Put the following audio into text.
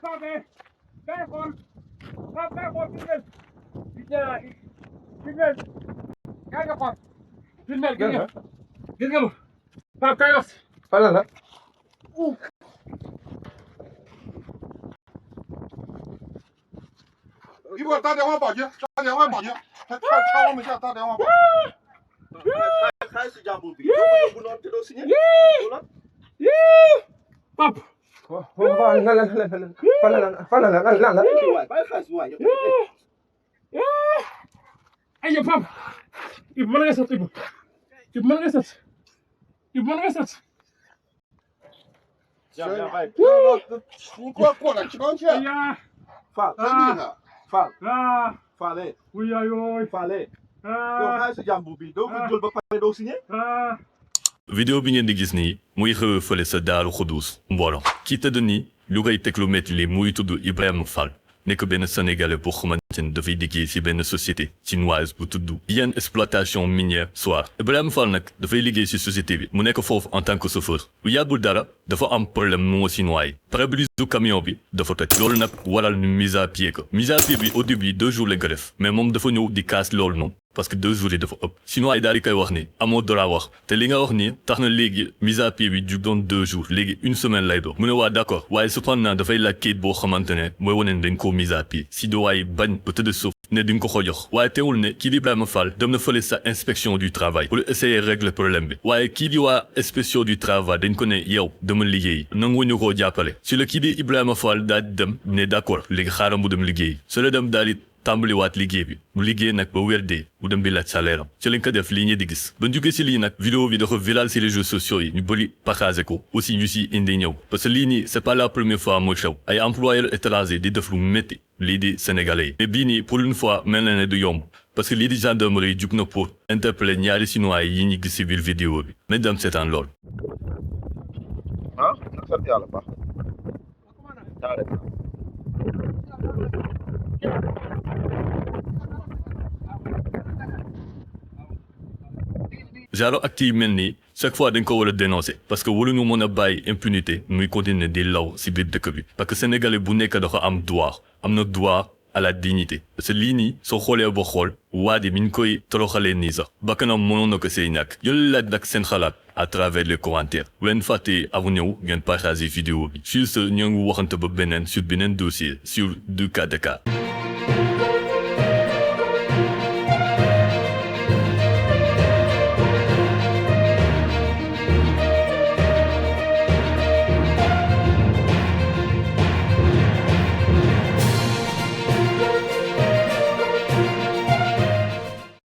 Pape kay xool Pape kay xool filmel filmel kay nga xool filmel gis nga ma Pape kay wax Fala la.一会儿打电话报警，打电话报警，他我们家打电话报警。开始讲不比，不能这都是你。 Pape Fala la. 白开始玩。 ay yow Pape Ibou mën nga sat Ibou mën nga sat mën nga sat 你过来几毛钱？ ya 发真厉害！ 发 ah 发嘞， oui ayo 发嘞。 ah 开始讲不比，都就把拍都是你。 ah vidéo bi ngeen di gis nii muy xew fële sa Daaru Xuduus mbooloo kii tëdd nii lu koy teg lu métti li muy tudd Ibrahima Fall nekk benn sénégalais boo xamante ne dafay liggéey ci benn société chinoise bu tudd Bien Exploitation Minière Soir Ibrahima Fall nag dafay liggéey ci société bi mu nekk foofu en tant que chauffeur lu yàggul dara dafa am problème moo chinois yi pare-brise du camion bi dafa toj loolu nag waral ñu mise à pied ko mise à pied bi au début 2 jours lañ ko def mais moom dafa ñëw di kaas loolu noonu parce que 2 jours yi dafa ëpp chinois yi daal di koy wax ni amoo droit wax te li nga wax ni tax na léegi mise à pied bi du doon 2 jours léegi 1 semaine lay doon mu ne waa d'accord waaye cependant dafay laaj kayit boo xamante ne mooy wane ne dañ koo mise à pied si dowaay bañ ba tëdd suuf ne duñ ko jox waaye teewul ne kii di Ibrahima Fall dem na fële sa inspection du travail pour essayer régler problème bi waaye kii di waa inspection du travail dañ ko ne yow dama liggéey nanguwuñu koo jàppale si la kii di Ibrahima Fall daal di dem ne d'accord léegi xaaral mu dem liggéey su la dem daal di tàmbaliwaat liggéey bi mu liggéey nag ba weer dee mu dem bi laaj salaire am ci lañ ko def lii ñi di gis ba jógee si lii nag vidéo bi dafa viral si réseaux sociaux yi ñu bëri partagé ko aussi ñu si indi ñëw parce que lii nii c'est pas la première fois muy xew ay employeurs étrangers di def lu métti lii di sénégalais yi mais bii nii pour une fois mel na ne du yomb parce que lii di gendarmerie jug na pour interpeller ñaari chinois yi ñu gis si biir vidéo bi mais dem seetaan lool. ah na sant yàlla baax. genre acte yi mel nii chaque fois dañ ko war a dénoncer parce que waruñu mën a bàyyi impunité muy continuer di law si biir dëkk bi parce que sénégalais bu nekk dafa am droit am na droit à la dignité parce que lii nii soo xoolee ba xool waa di mi ñu koy toroxalee nii sax bakkanam mënoon na ko see ñàkk yooyu laaj nag seen xalaat à travers les commentaires bu leen fàttee abonné wu ngeen partager vidéo bi sur ce ñoo ngi waxante ba beneen sur beneen dossier sur 2K Dakar